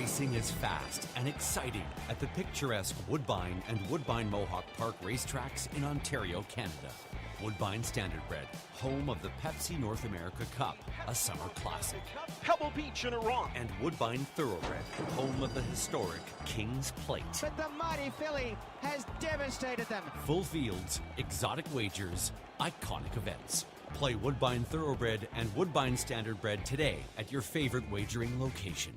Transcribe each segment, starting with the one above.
Racing is fast and exciting at the picturesque Woodbine and Woodbine Mohawk Park racetracks in Ontario, Canada. Woodbine Standardbred, home of the Pepsi North America Cup, a summer classic. Pebble Beach in Iran. And Woodbine Thoroughbred, home of the historic King's Plate. But the mighty filly has devastated them. Full fields, exotic wagers, iconic events. Play Woodbine Thoroughbred and Woodbine Standardbred today at your favorite wagering location.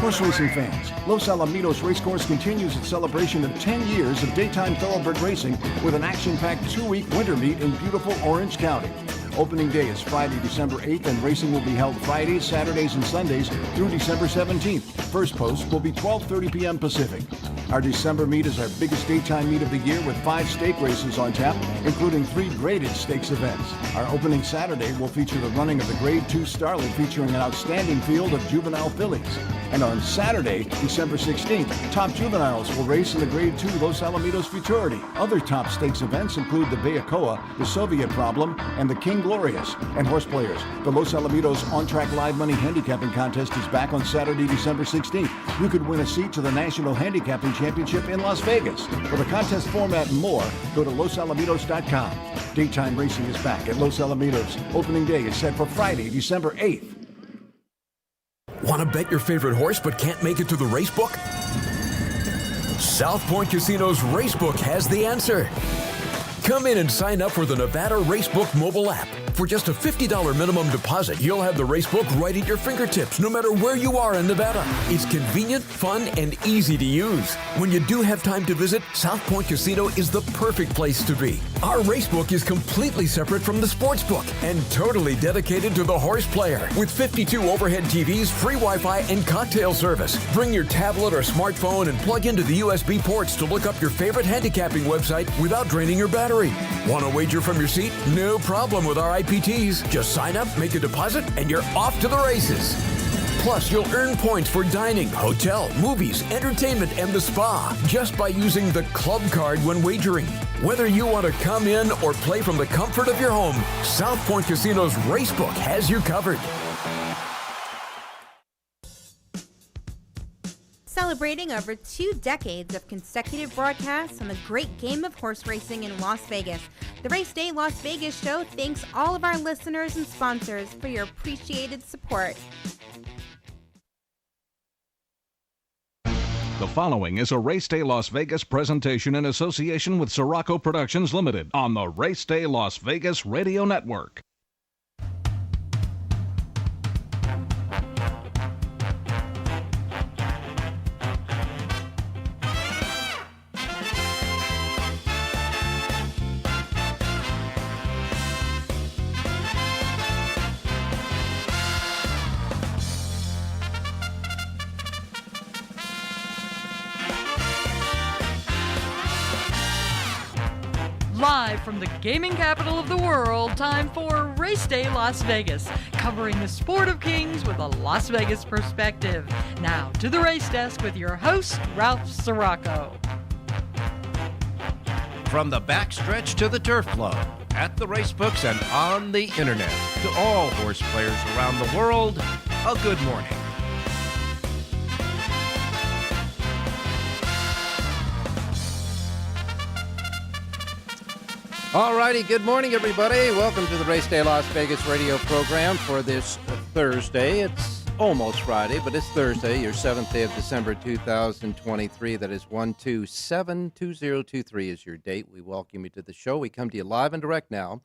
Horse racing fans, Los Alamitos Racecourse continues its celebration of 10 years of daytime thoroughbred racing with an action-packed 2-week winter meet in beautiful Orange County. Opening day is Friday, December 8th, and racing will be held Fridays, Saturdays, and Sundays through December 17th. First post will be 12:30 p.m. Pacific. Our December meet is our biggest daytime meet of the year with 5 stake races on tap, including 3 graded stakes events. Our opening Saturday will feature the running of the Grade 2 Starlet, featuring an outstanding field of juvenile fillies. And on Saturday, December 16th, top juveniles will race in the Grade 2 Los Alamitos Futurity. Other top stakes events include the Bayacoa, the Soviet Problem, and the King Glorious. And horse players, the Los Alamitos On-Track Live Money Handicapping Contest is back on Saturday, December 16th. You could win a seat to the National Handicapping Championship in Las Vegas. For the contest format and more, go to losalamitos.com. Daytime racing is back at Los Alamitos. Opening day is set for Friday, December 8th. Want to bet your favorite horse but can't make it to the racebook? South Point Casino's Racebook has the answer. Come in and sign up for the Nevada Racebook mobile app. For just a $50 minimum deposit, you'll have the racebook right at your fingertips, no matter where you are in Nevada. It's convenient, fun, and easy to use. When you do have time to visit, South Point Casino is the perfect place to be. Our racebook is completely separate from the sportsbook and totally dedicated to the horse player. With 52 overhead TVs, free Wi-Fi, and cocktail service. Bring your tablet or smartphone and plug into the USB ports to look up your favorite handicapping website without draining your battery. Want to wager from your seat? No problem with our IPTs. Just sign up, make a deposit, and you're off to the races. Plus, you'll earn points for dining, hotel, movies, entertainment, and the spa just by using the club card when wagering. Whether you want to come in or play from the comfort of your home, South Point Casino's Racebook has you covered. Celebrating over 2 decades of consecutive broadcasts on the great game of horse racing in Las Vegas, the Race Day Las Vegas show thanks all of our listeners and sponsors for your appreciated support. The following is a Race Day Las Vegas presentation in association with Siraco Productions Limited on the Race Day Las Vegas Radio Network. Live from the gaming capital of the world, time for Race Day Las Vegas, covering the sport of kings with a Las Vegas perspective. Now to the race desk with your host, Ralph Siraco. From the backstretch to the turf club, at the racebooks and on the internet, to all horse players around the world, a good morning. All righty, good morning, everybody. Welcome to the Race Day Las Vegas radio program for this Thursday. It's almost Friday, but it's Thursday, your 7th day of December 2023. That is 1272023 is your date. We welcome you to the show. We come to you live and direct now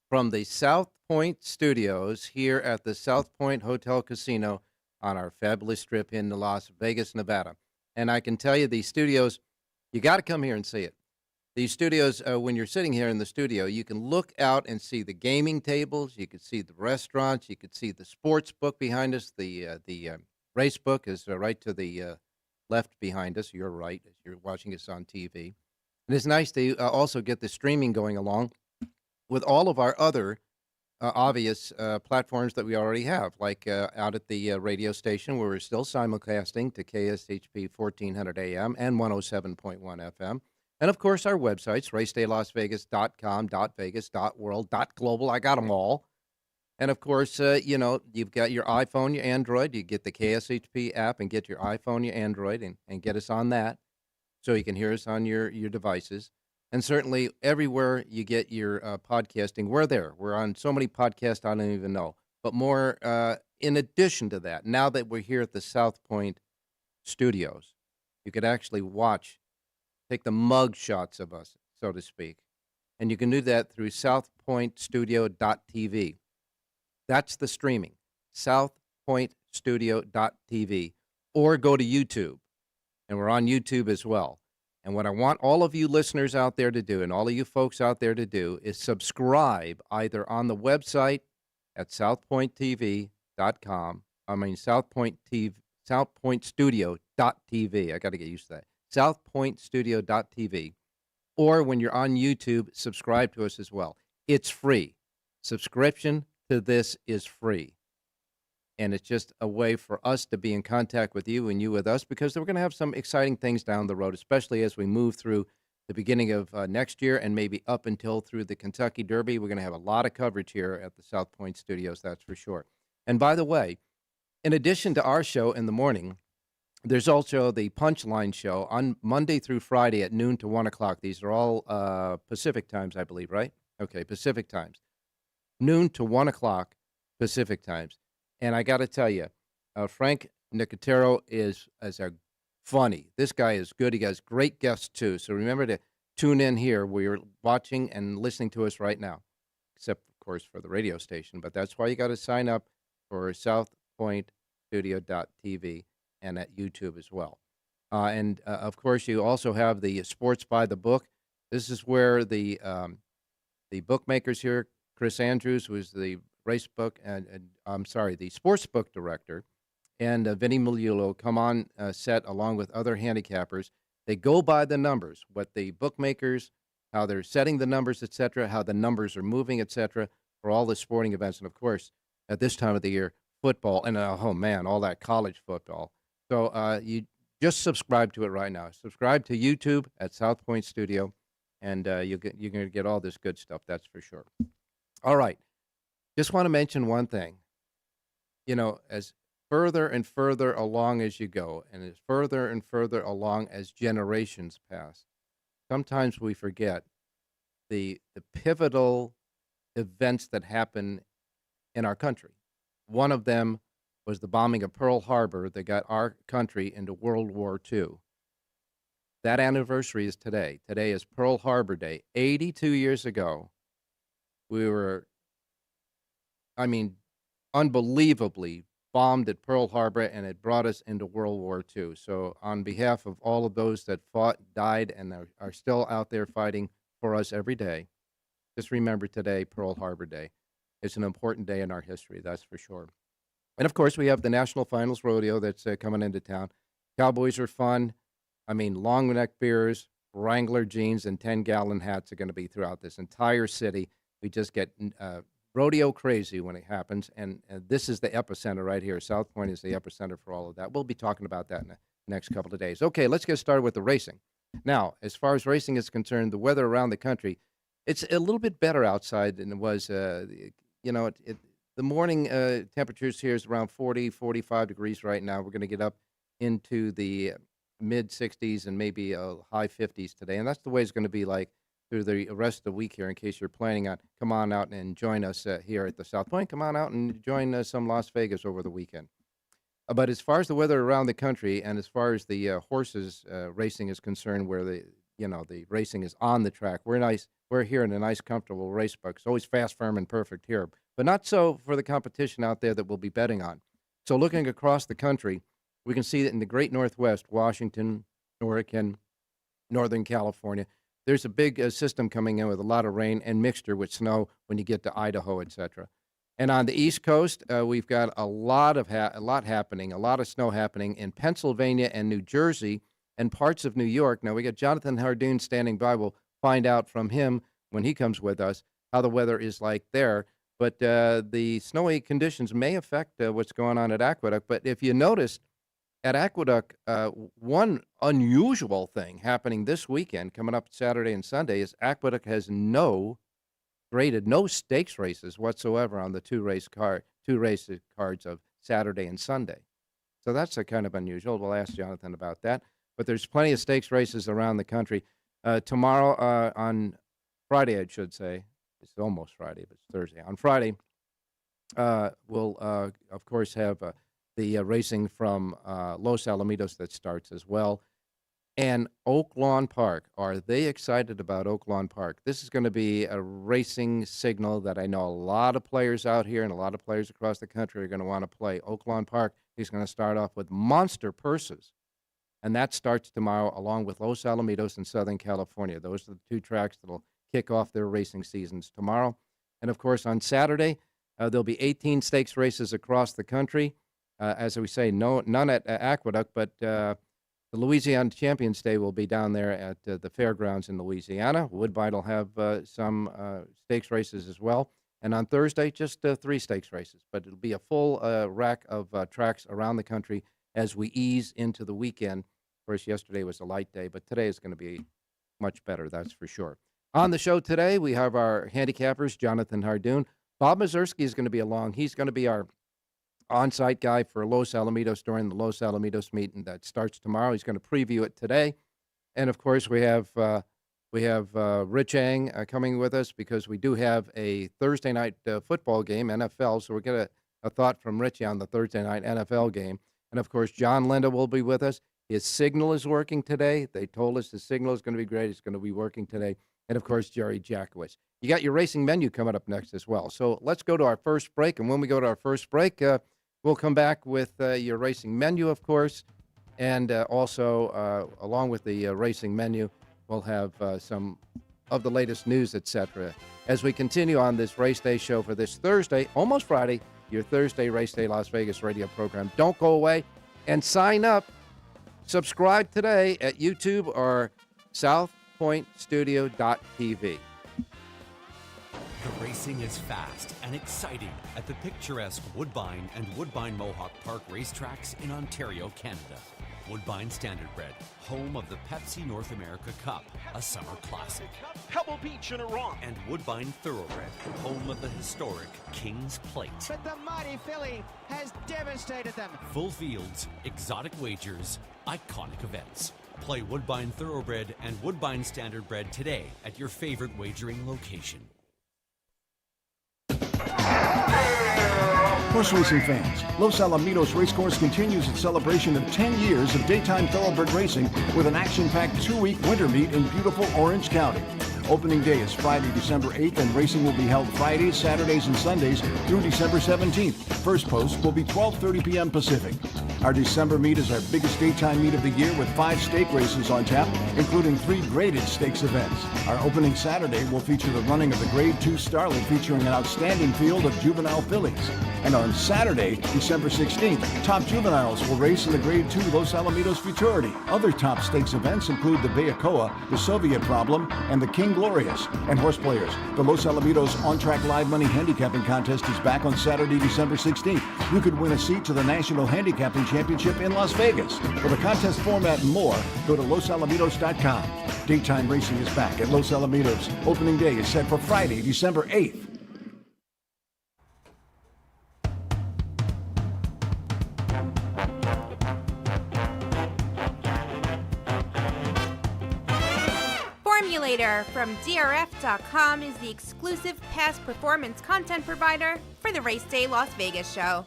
from the South Point Studios here at the South Point Hotel Casino on our fabulous strip in Las Vegas, Nevada. And I can tell you, these studios, you got to come here and see it. These studios, when you're sitting here in the studio, you can look out and see the gaming tables. You can see the restaurants. You can see the sports book behind us. The race book is right to the left behind us. You're right as you're watching us on TV. And it's nice to also get the streaming going along with all of our other obvious platforms that we already have, like out at the radio station where we're still simulcasting to KSHP 1400 AM and 107.1 FM. And, of course, our websites, racedaylasvegas.com, .vegas, .world, .global. I got them all. And of course, you've got your iPhone, your Android. You get the KSHP app and get your iPhone, your Android, and get us on that so you can hear us on your devices. And certainly everywhere you get your podcasting, we're there. We're on so many podcasts I don't even know. But more, in addition to that, now that we're here at the South Point studios, you could actually take the mug shots of us, so to speak. And you can do that through southpointstudio.tv. That's the streaming, southpointstudio.tv, or go to YouTube, and we're on YouTube as well. And what I want all of you listeners out there to do, and all of you folks out there to do, is subscribe either on the website at southpointstudio.tv. I got to get used to that. southpointstudio.tv. Or when you're on YouTube, subscribe to us as well. It's free. Subscription to this is free. And it's just a way for us to be in contact with you and you with us, because we're going to have some exciting things down the road, especially as we move through the beginning of next year and maybe up until through the Kentucky Derby. We're going to have a lot of coverage here at the South Point Studios, that's for sure. And by the way, in addition to our show in the morning, there's also the Punchline show on Monday through Friday at noon to 1 o'clock. These are all Pacific times, I believe, right? Okay, Pacific times. Noon to 1 o'clock Pacific times. And I got to tell you, Frank Nicotero is funny. This guy is good. He has great guests, too. So remember to tune in here where you're watching and listening to us right now, except, of course, for the radio station. But that's why you got to sign up for southpointstudio.tv and at YouTube as well. And, of course, you also have the Sports by the Book. This is where the bookmakers here, Chris Andrews, who is the the sports book director, and Vinny Miliulo come on set along with other handicappers. They go by the numbers, what the bookmakers, how they're setting the numbers, etc., how the numbers are moving, etc., for all the sporting events. And, of course, at this time of the year, football, and, oh, man, all that college football. So you just subscribe to it right now. Subscribe to YouTube at South Point Studio, and you're going to get all this good stuff, that's for sure. All right. Just want to mention one thing. As further and further along as you go, and as further and further along as generations pass, sometimes we forget the pivotal events that happen in our country. One of them was the bombing of Pearl Harbor that got our country into World War II. That anniversary is today. Today is Pearl Harbor Day. 82 years ago, we were, unbelievably bombed at Pearl Harbor, and it brought us into World War II. So on behalf of all of those that fought, died, and are still out there fighting for us every day, just remember today, Pearl Harbor Day. It's an important day in our history, that's for sure. And, of course, we have the National Finals Rodeo that's coming into town. Cowboys are fun. Long neck beers, Wrangler jeans, and 10-gallon hats are going to be throughout this entire city. We just get rodeo crazy when it happens, and this is the epicenter right here. South Point is the epicenter for all of that. We'll be talking about that in the next couple of days. Okay, let's get started with the racing. Now, as far as racing is concerned, the weather around the country, it's a little bit better outside than it was. The morning temperatures here is around 40, 45 degrees right now. We're going to get up into the mid-60s and maybe high 50s today, and that's the way it's going to be like through the rest of the week here. In case you're planning on, come on out and join us here at the South Point. Come on out and join some Las Vegas over the weekend. But as far as the weather around the country, and as far as the horses racing is concerned, where the racing is on the track, we're here in a nice, comfortable race book. It's always fast, firm, and perfect here, but not so for the competition out there that we'll be betting on. So looking across the country, we can see that in the great Northwest, Washington, Oregon, Northern California, there's a big system coming in with a lot of rain and mixture with snow when you get to Idaho, etc. And on the East Coast, we've got a lot happening, a lot of snow happening in Pennsylvania and New Jersey and parts of New York. Now, we got Jonathan Hardoon standing by. We'll find out from him when he comes with us how the weather is like there. But the snowy conditions may affect what's going on at Aqueduct. But if you noticed, at Aqueduct, one unusual thing happening this weekend, coming up Saturday and Sunday, is Aqueduct has no graded no stakes races whatsoever on the two race cards of Saturday and Sunday. So that's a kind of unusual. We'll ask Jonathan about that. But there's plenty of stakes races around the country. Tomorrow, on Friday, I should say, it's almost Friday, but it's Thursday. On Friday, we'll, of course, have the racing from Los Alamitos that starts as well. And Oak Lawn Park, are they excited about Oak Lawn Park? This is going to be a racing signal that I know a lot of players out here and a lot of players across the country are going to want to play. Oak Lawn Park is going to start off with monster purses, and that starts tomorrow along with Los Alamitos in Southern California. Those are the two tracks that will kick off their racing seasons tomorrow. And, of course, on Saturday, there'll be 18 stakes races across the country. As we say, none at Aqueduct, but the Louisiana Champions Day will be down there at the fairgrounds in Louisiana. Woodbine will have some stakes races as well. And on Thursday, just 3 stakes races. But it'll be a full rack of tracks around the country as we ease into the weekend. Of course, yesterday was a light day, but today is going to be much better, that's for sure. On the show today, we have our handicappers, Jonathan Hardoon. Bob Mazurski is going to be along. He's going to be our on-site guy for Los Alamitos during the Los Alamitos meeting that starts tomorrow. He's going to preview it today. And, of course, we have Rich Ang coming with us because we do have a Thursday night football game, NFL, so we'll get a thought from Richie on the Thursday night NFL game. And, of course, John Linda will be with us. His signal is working today. They told us his signal is going to be great. It's going to be working today. And, of course, Jerry Jackowitz. You got your racing menu coming up next as well. So let's go to our first break. And when we go to our first break, we'll come back with your racing menu, of course, and also, along with the racing menu, we'll have some of the latest news, etc. As we continue on this Race Day show for this Thursday, almost Friday, your Thursday Race Day Las Vegas radio program. Don't go away and sign up. Subscribe today at YouTube or southpointstudio.tv. The racing is fast and exciting at the picturesque Woodbine and Woodbine Mohawk Park racetracks in Ontario, Canada. Woodbine Standardbred, home of the Pepsi North America Cup, a summer classic. Pebble Beach in Iran. And Woodbine Thoroughbred, home of the historic King's Plate. But the mighty filly has devastated them. Full fields, exotic wagers, iconic events. Play Woodbine Thoroughbred and Woodbine Standardbred today at your favorite wagering location. Horse racing fans, Los Alamitos Racecourse continues its celebration of 10 years of daytime thoroughbred racing with an action-packed 2-week winter meet in beautiful Orange County. Opening day is Friday, December 8th, and racing will be held Fridays, Saturdays, and Sundays through December 17th. First post will be 12:30 p.m. Pacific. Our December meet is our biggest daytime meet of the year with 5 stake races on tap, including 3 graded stakes events. Our opening Saturday will feature the running of the Grade 2 Starlet featuring an outstanding field of juvenile fillies. And on Saturday, December 16th, top juveniles will race in the Grade 2 Los Alamitos Futurity. Other top stakes events include the Bayacoa, the Soviet Problem, and the King Glorious. And horse players, the Los Alamitos On-Track Live Money Handicapping Contest is back on Saturday, December 16th. You could win a seat to the National Handicapping Championship in Las Vegas. For the contest format and more, go to losalamitos.com. Daytime racing is back at Los Alamitos. Opening day is set for Friday, December 8th. Formulator from DRF.com is the exclusive past performance content provider for the Race Day Las Vegas show.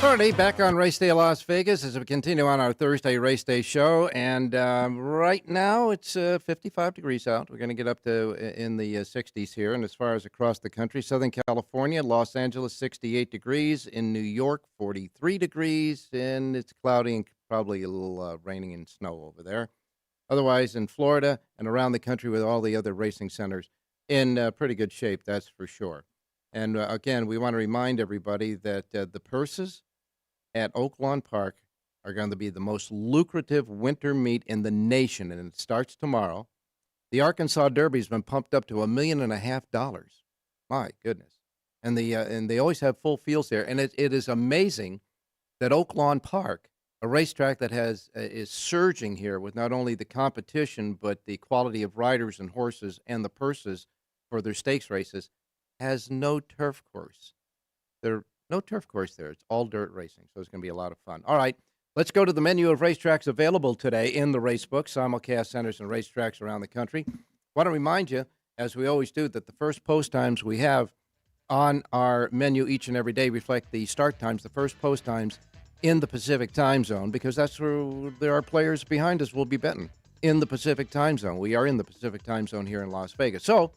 Alrighty, back on Race Day Las Vegas as we continue on our Thursday Race Day show. And right now it's 55 degrees out. We're going to get up to in the 60s here. And as far as across the country, Southern California, Los Angeles, 68 degrees. In New York, 43 degrees. And it's cloudy and probably a little raining and snow over there. Otherwise, in Florida and around the country with all the other racing centers, in pretty good shape, that's for sure. And again, we want to remind everybody that the purses at Oak Lawn Park are going to be the most lucrative winter meet in the nation, and it starts tomorrow. The Arkansas Derby's been pumped up to $1.5 million. My goodness. And they always have full fields there. And it is amazing that Oak Lawn Park a racetrack that is surging here with not only the competition but the quality of riders and horses and the purses for their stakes races, has no turf course. No turf course there. It's all dirt racing, so it's going to be a lot of fun. All right, let's go to the menu of racetracks available today in the Racebook, simulcast centers and racetracks around the country. I want to remind you, as we always do, that the first post times we have on our menu each and every day reflect the start times, the first post times in the Pacific time zone, because that's where there are players behind us will be betting in the Pacific time zone. We are in the Pacific time zone here in Las Vegas. So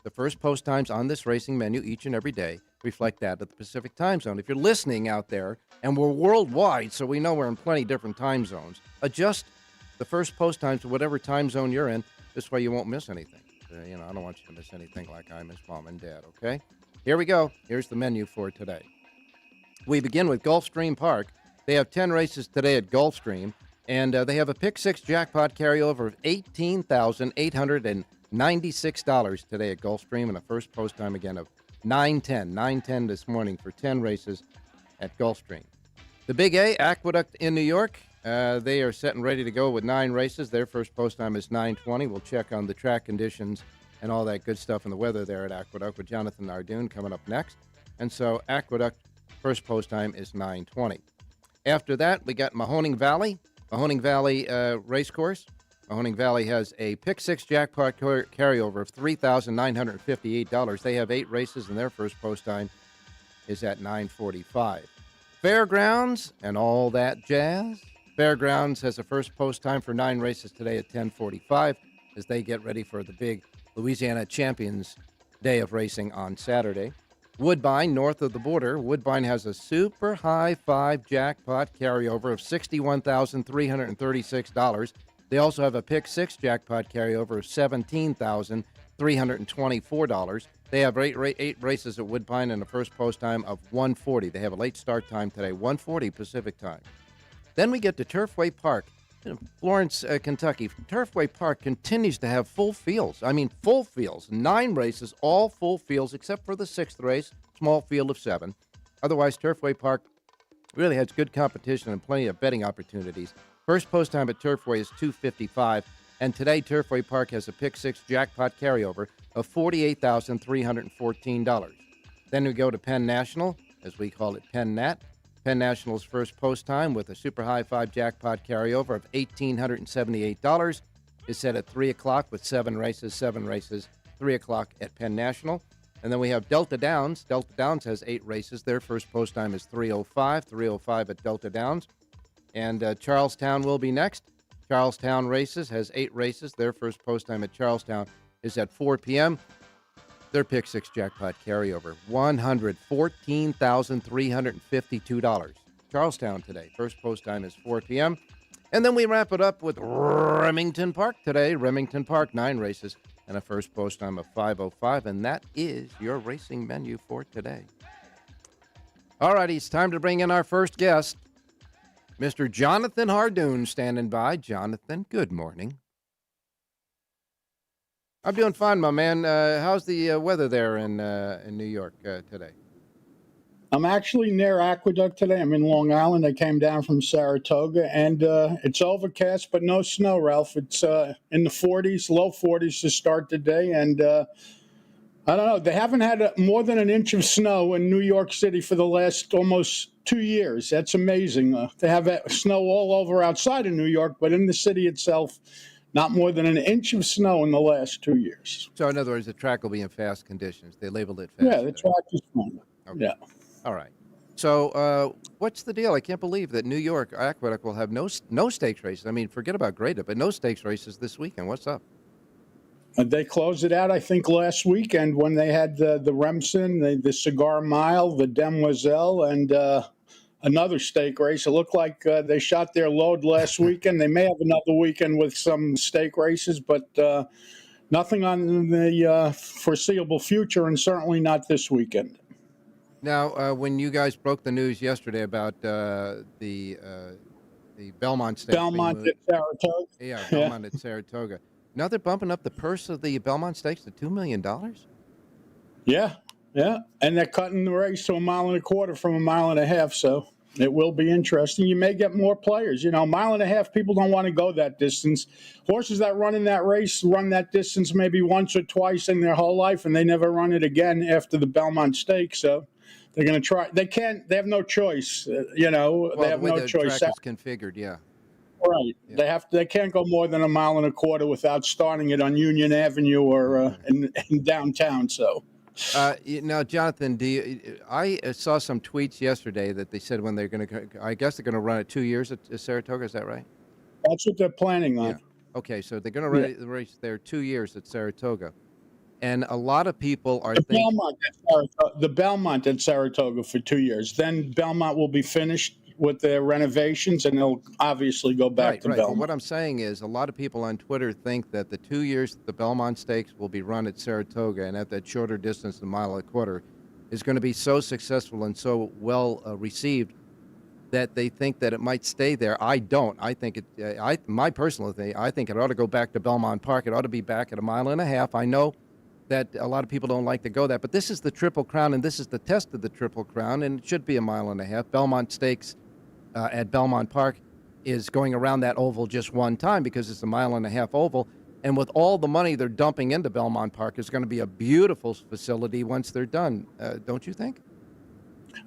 the first post times on this racing menu each and every day reflect that of the Pacific time zone. If you're listening out there, and we're worldwide, so we know we're in plenty different time zones, adjust the first post times to whatever time zone you're in. This way you won't miss anything. I don't want you to miss anything like I miss Mom and Dad, okay? Here we go. Here's the menu for today. We begin with Gulfstream Park. They have 10 races today at Gulfstream, and they have a Pick 6 jackpot carryover of $18,896 today at Gulfstream, and a first post time again of 9:10 this morning for 10 races at Gulfstream. The Big A, Aqueduct in New York, they are set and ready to go with 9 races. Their first post time is 9:20. We'll check on the track conditions and all that good stuff and the weather there at Aqueduct with Jonathan Nardoon coming up next. And so Aqueduct, first post time is 9:20. After that, we got Mahoning Valley Racecourse. Mahoning Valley has a Pick 6 jackpot carryover of $3,958. They have 8 races, and their first post time is at 9:45. Fairgrounds and all that jazz. Fairgrounds has a first post time for 9 races today at 10:45 as they get ready for the big Louisiana Champions Day of Racing on Saturday. Woodbine, north of the border. Woodbine has a super high 5 jackpot carryover of $61,336. They also have a Pick 6 jackpot carryover of $17,324. They have 8 races at Woodbine and a first post time of 1:40. They have a late start time today, 1:40 Pacific time. Then we get to Turfway Park, Florence, Kentucky. Turfway Park continues to have full fields. I mean, full fields. 9 races, all full fields, except for the 6th race, small field of 7. Otherwise, Turfway Park really has good competition and plenty of betting opportunities. First post time at Turfway is 2:55, and today Turfway Park has a Pick 6 jackpot carryover of $48,314. Then we go to Penn National, as we call it Penn Nat. Penn National's first post time with a super high 5 jackpot carryover of $1,878 is set at 3 o'clock with 7 races, 3 o'clock at Penn National. And then we have Delta Downs. Delta Downs has 8 races. Their first post time is 3:05 at Delta Downs. And Charlestown will be next. Charlestown Races has 8 races. Their first post time at Charlestown is at 4 p.m. Their Pick 6 jackpot carryover, $114,352. Charlestown today. First post time is 4 p.m. And then we wrap it up with Remington Park today. Remington Park, 9 races and a first post time of 5:05. And that is your racing menu for today. All righty, it's time to bring in our first guest, Mr. Jonathan Hardoon, standing by. Jonathan, good morning. I'm doing fine, my man. How's the weather there in New York today? I'm actually near Aqueduct today. I'm in Long Island. I came down from Saratoga, and it's overcast, but no snow, Ralph. It's in the 40s, low 40s to start the day, and I don't know. They haven't had more than an inch of snow in New York City for the last almost 2 years. That's amazing. They have snow all over outside of New York, but in the city itself, not more than an inch of snow in the last 2 years. So, in other words, the track will be in fast conditions. They labeled it fast. Yeah, the track is fine. Okay. Yeah. All right. So, what's the deal? I can't believe that New York Aqueduct will have no stakes races. I mean, forget about Grade-Up, but no stakes races this weekend. What's up? They closed it out, I think, last weekend when they had the Remsen, the Cigar Mile, the Demoiselle, and another stake race. It looked like they shot their load last weekend. They may have another weekend with some stake races, but nothing on the foreseeable future, and certainly not this weekend. Now, when you guys broke the news yesterday about the Belmont Stakes, Belmont at Saratoga. Yeah, Belmont at Saratoga. Now they're bumping up the purse of the Belmont Stakes to $2 million? Yeah, and they're cutting the race to 1.25 miles from 1.5 miles, so It will be interesting. You may get more players. Mile and a half, people don't want to go that distance. Horses that run in that race run that distance maybe once or twice in their whole life, and they never run it again after the Belmont Stakes. So they're going to try. They can't. They have no choice. Well, they have the way no the choice. track is configured, yeah. Right. Yeah. They can't go more than a mile and a quarter without starting it on Union Avenue or in downtown. So. Jonathan, I saw some tweets yesterday that they said when they're going to, I guess they're going to run it 2 years at Saratoga. Is that right? That's what they're planning on. Yeah. Okay, so they're going to run the race there 2 years at Saratoga. And a lot of people are thinking the Belmont at Saratoga for 2 years. Then Belmont will be finished with their renovations, and they'll obviously go back to Belmont. But what I'm saying is a lot of people on Twitter think that the 2 years that the Belmont Stakes will be run at Saratoga and at that shorter distance, a mile and a quarter, is going to be so successful and so well received that they think that it might stay there. I don't. I think my personal thing, I think it ought to go back to Belmont Park. It ought to be back at a mile and a half. I know that a lot of people don't like to go that, but this is the Triple Crown, and this is the test of the Triple Crown, and it should be a mile and a half. Belmont Stakes at Belmont Park is going around that oval just one time because it's a mile and a half oval. And with all the money they're dumping into Belmont Park, it's going to be a beautiful facility once they're done. Don't you think?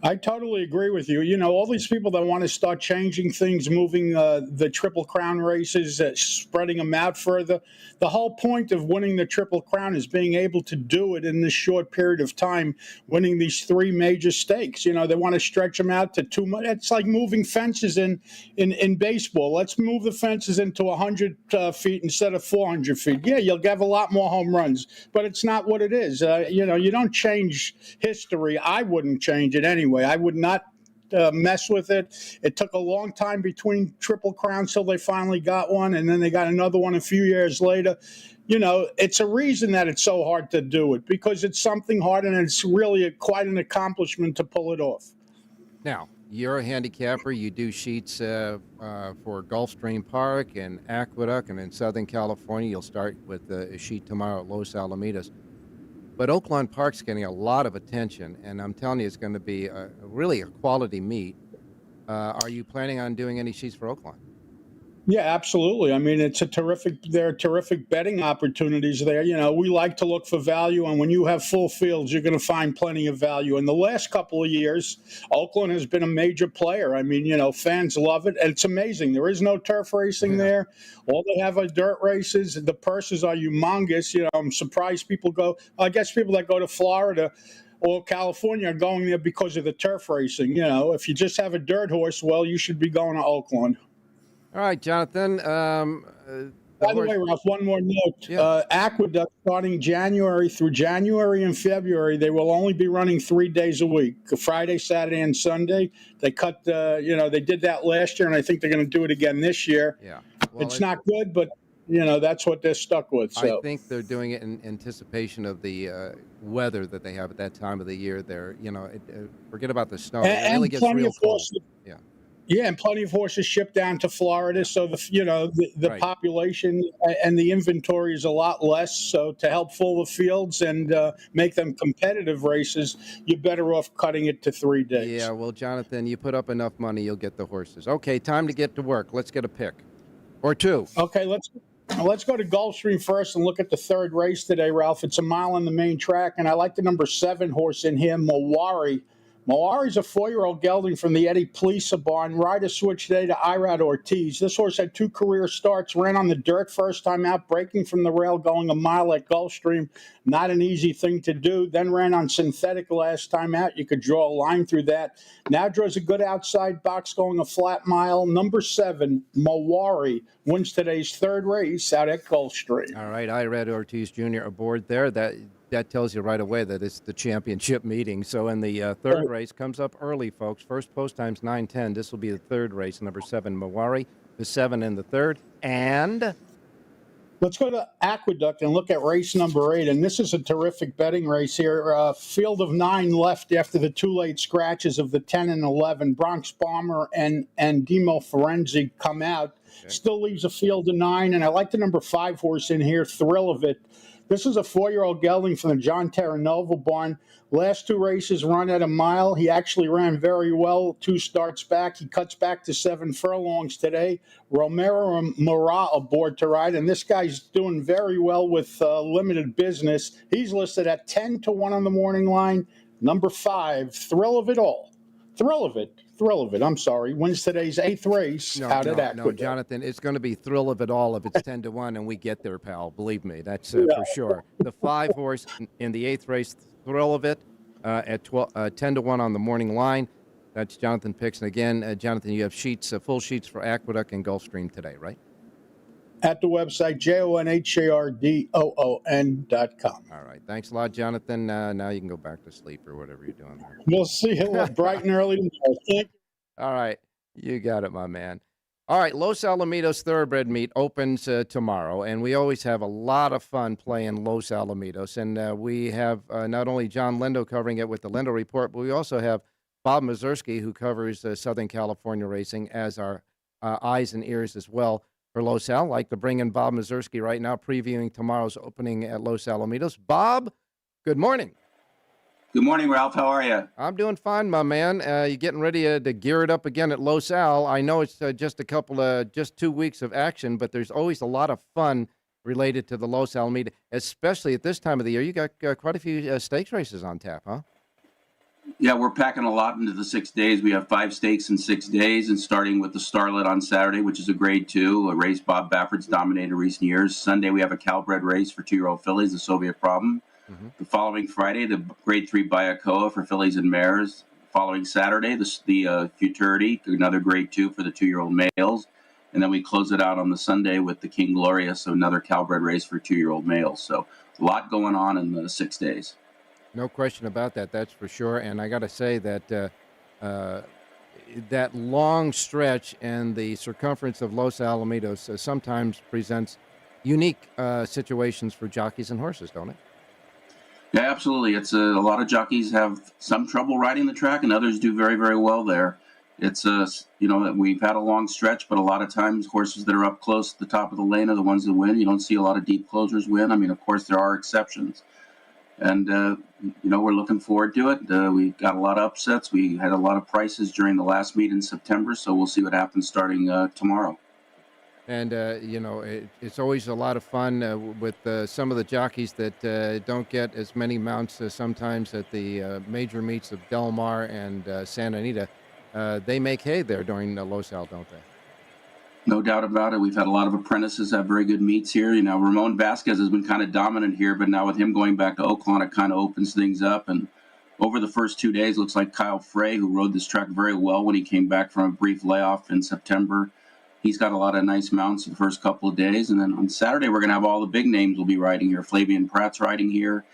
I totally agree with you. All these people that want to start changing things, moving the Triple Crown races, spreading them out further. The whole point of winning the Triple Crown is being able to do it in this short period of time, winning these three major stakes. They want to stretch them out to 2 months. It's like moving fences in baseball. Let's move the fences into 100 feet instead of 400 feet. Yeah, you'll have a lot more home runs, but it's not what it is. You don't change history. I wouldn't change it anyway. I would not mess with it. It took a long time between Triple Crowns till they finally got one, and then they got another one a few years later. It's a reason that it's so hard to do it, because it's something hard, and it's really quite an accomplishment to pull it off. Now, you're a handicapper. You do sheets for Gulfstream Park and Aqueduct, and in Southern California, you'll start with a sheet tomorrow at Los Alamitos. But Oaklawn Park's getting a lot of attention, and I'm telling you, it's going to be really a quality meet. Are you planning on doing any sheets for Oaklawn? Yeah, absolutely. I mean, there are terrific betting opportunities there. We like to look for value, and when you have full fields, you're going to find plenty of value. In the last couple of years, Oakland has been a major player. I mean, fans love it, and it's amazing. There is no turf racing there. All they have are dirt races. The purses are humongous. I'm surprised people go. I guess people that go to Florida or California are going there because of the turf racing. If you just have a dirt horse, well, you should be going to Oakland. All right, Jonathan. By the way, Ralph, one more note. Yeah. Aqueduct, starting January through January and February, they will only be running 3 days a week, Friday, Saturday, and Sunday. They cut, they did that last year, and I think they're going to do it again this year. Yeah. It's not good, but, that's what they're stuck with. So. I think they're doing it in anticipation of the weather that they have at that time of the year. They're, forget about the snow. It really gets real cold. Yeah. Yeah, and plenty of horses shipped down to Florida, so the Right. population and the inventory is a lot less. So to help fill the fields and make them competitive races, you're better off cutting it to 3 days. Yeah, well, Jonathan, you put up enough money, you'll get the horses. Okay, time to get to work. Let's get a pick or two. Okay, let's go to Gulfstream first and look at the third race today, Ralph. It's a mile on the main track, and I like the number 7 horse in here, Mawari. Mawari's a 4-year-old gelding from the Eddie Plisa barn. Rider switched today to Irad Ortiz. This horse had 2 career starts, ran on the dirt first time out, breaking from the rail, going a mile at Gulfstream. Not an easy thing to do. Then ran on synthetic last time out. You could draw a line through that. Now draws a good outside box, going a flat mile. Number 7, Mawari, wins today's third race out at Gulfstream. All right, Irad Ortiz Jr. aboard there. That tells you right away that it's the championship meeting. So in the third race, comes up early, folks. First post time's 9:10. This will be the third race. Number 7, Mawari, the 7 in the third. And let's go to Aqueduct and look at race number 8. And this is a terrific betting race here. Field of 9 left after the 2 late scratches of the 10 and 11. Bronx Bomber and Demo Forenzi come out. Okay. Still leaves a field of 9. And I like the number 5 horse in here, Thrill of It. This is a 4-year-old gelding from the John Terranova barn. Last 2 races run at a mile. He actually ran very well 2 starts back. He cuts back to 7 furlongs today. Romero and Murat aboard to ride, and this guy's doing very well with limited business. He's listed at 10-1 on the morning line. Number 5, Thrill of It All. Thrill of It. I'm sorry. Wins today's 8th race out at Aqueduct. No, Jonathan, it's going to be Thrill of It All if it's 10-1 and we get there, pal. Believe me, that's for sure. The 5 horse in the 8th race, Thrill of It, at 10-1 on the morning line. That's Jonathan picks. And again, Jonathan, you have sheets, full sheets for Aqueduct and Gulfstream today, right? At the website, JONHARDOON.com. All right. Thanks a lot, Jonathan. Now you can go back to sleep or whatever you're doing there. We'll see you bright and early tomorrow. Thank you. All right. You got it, my man. All right. Los Alamitos Thoroughbred Meet opens tomorrow, and we always have a lot of fun playing Los Alamitos. And we have not only John Lindo covering it with the Lindo Report, but we also have Bob Mazursky, who covers Southern California racing, as our eyes and ears as well for Los Al. I'd like to bring in Bob Mazursky right now, previewing tomorrow's opening at Los Alamitos. Bob, good morning. Good morning, Ralph. How are you? I'm doing fine, my man. You getting ready to gear it up again at Los Al? I know it's just 2 weeks of action, but there's always a lot of fun related to the Los Al meet, especially at this time of the year. You got quite a few stakes races on tap, huh? Yeah, we're packing a lot into the 6 days. We have 5 stakes in 6 days, and starting with the Starlet on Saturday, which is a Grade 2, a race Bob Baffert's dominated recent years. Sunday, we have a Calbred race for 2-year-old fillies, the Soviet Problem. Mm-hmm. The following Friday, the Grade 3 Bayacoa for fillies and mares. Following Saturday, the Futurity, another Grade 2 for the 2-year-old males. And then we close it out on the Sunday with the King Glorious, so another Calbred race for 2-year-old males. So a lot going on in the 6 days. No question about that, that's for sure. And I got to say that that long stretch and the circumference of Los Alamitos sometimes presents unique situations for jockeys and horses, don't it? Yeah, absolutely. It's a lot of jockeys have some trouble riding the track, and others do very, very well there. It's we've had a long stretch, but a lot of times horses that are up close at the top of the lane are the ones that win. You don't see a lot of deep closers win. I mean, of course, there are exceptions. And, we're looking forward to it. We got a lot of upsets. We had a lot of prices during the last meet in September, so we'll see what happens starting tomorrow. And, it's always a lot of fun with some of the jockeys that don't get as many mounts sometimes at the major meets of Del Mar and Santa Anita. They make hay there during Los Al, don't they? No doubt about it. We've had a lot of apprentices have very good meets here. Ramon Vasquez has been kind of dominant here, but now with him going back to Oakland, it kind of opens things up. And over the first 2 days, looks like Kyle Frey, who rode this track very well when he came back from a brief layoff in September, he's got a lot of nice mounts the first couple of days. And then on Saturday, we're going to have all the big names will be riding here. Flavian Pratt's riding here,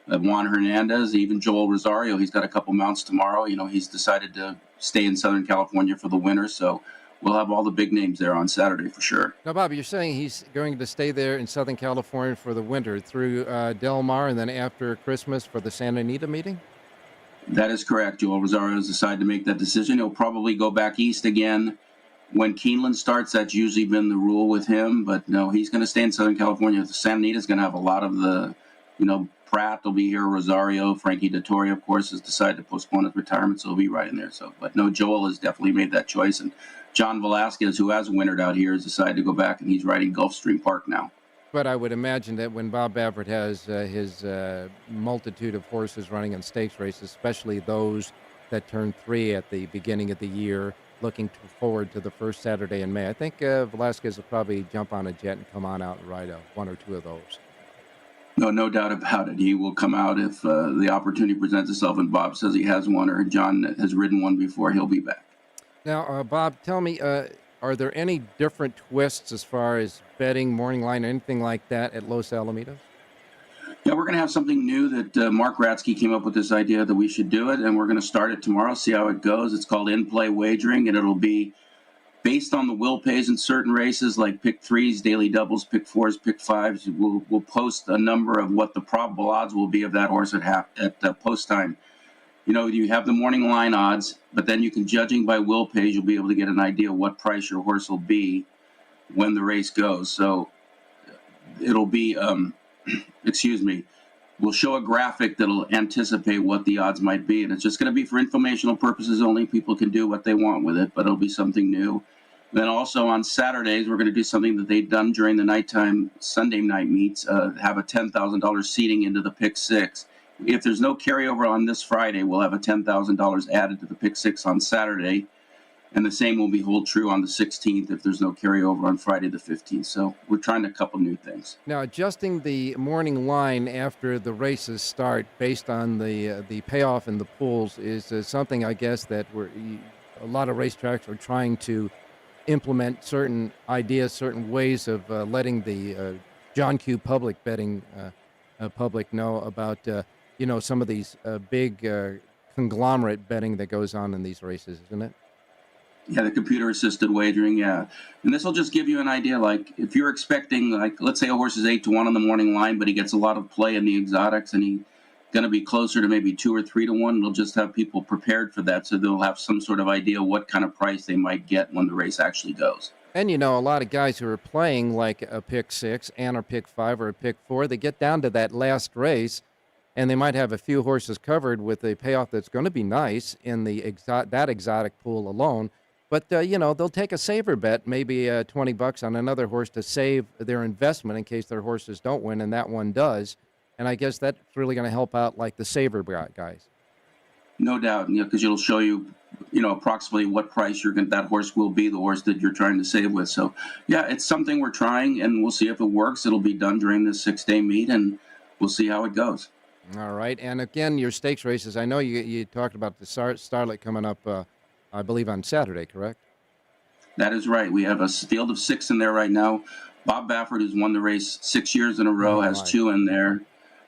Juan Hernandez, even Joel Rosario. He's got a couple mounts tomorrow. He's decided to stay in Southern California for the winter, so we'll have all the big names there on Saturday for sure. Now, Bob, you're saying he's going to stay there in Southern California for the winter through Del Mar and then after Christmas for the Santa Anita meeting? That is correct. Joel Rosario has decided to make that decision. He'll probably go back east again when Keeneland starts. That's usually been the rule with him. But no, he's going to stay in Southern California. Santa Anita is going to have a lot of the, Pratt will be here. Rosario, Frankie Dettori, of course, has decided to postpone his retirement, so he'll be right in there. But no, Joel has definitely made that choice. And John Velasquez, who has wintered out here, has decided to go back, and he's riding Gulfstream Park now. But I would imagine that when Bob Baffert has his multitude of horses running in stakes races, especially those that turn 3 at the beginning of the year, looking forward to the first Saturday in May, I think Velasquez will probably jump on a jet and come on out and ride 1 or 2 of those. No doubt about it. He will come out if the opportunity presents itself, and Bob says he has one, or John has ridden one before. He'll be back. Now, Bob, tell me, are there any different twists as far as betting, morning line, anything like that at Los Alamitos? Yeah, we're going to have something new that Mark Ratsky came up with this idea that we should do it, and we're going to start it tomorrow, see how it goes. It's called in-play wagering, and it'll be based on the will pays in certain races like pick 3s, daily doubles, pick 4s, pick 5s. We'll post a number of what the probable odds will be of that horse at post time. You have the morning line odds, but then you can, judging by will pays, you'll be able to get an idea of what price your horse will be when the race goes. So it'll be excuse me, we'll show a graphic that'll anticipate what the odds might be. And it's just going to be for informational purposes only. People can do what they want with it, but it'll be something new. Then also on Saturdays, we're going to do something that they've done during the nighttime Sunday night meets, have a $10,000 seating into the pick six. If there's no carryover on this Friday, we'll have a $10,000 added to the pick six on Saturday. And the same will be hold true on the 16th if there's no carryover on Friday the 15th. So we're trying a couple new things. Now, adjusting the morning line after the races start based on the payoff in the pools is something, I guess, that a lot of racetracks are trying to implement certain ideas, certain ways of letting the John Q. public betting public know about, some of these big conglomerate betting that goes on in these races, isn't it? Yeah, the computer-assisted wagering, yeah. And this will just give you an idea, like, if you're expecting, like, let's say a horse is 8-1 on the morning line, but he gets a lot of play in the exotics, and he's going to be closer to maybe 2 or 3-1, it'll just have people prepared for that, so they'll have some sort of idea what kind of price they might get when the race actually goes. And, a lot of guys who are playing like a pick six and a pick five or a pick four, they get down to that last race, and they might have a few horses covered with a payoff that's going to be nice in that exotic pool alone. But, they'll take a saver bet, maybe $20 on another horse to save their investment in case their horses don't win, and that one does. And I guess that's really going to help out, like, the saver guys. No doubt, because it'll show you, approximately what price that horse will be, the horse that you're trying to save with. So, yeah, it's something we're trying, and we'll see if it works. It'll be done during this 6-day meet, and we'll see how it goes. All right. And, again, your stakes races, I know you talked about the Starlet coming up I believe on Saturday, correct? That is right. We have a field of 6 in there right now. Bob Baffert, who's won the race 6 years in a row, has 2 in there.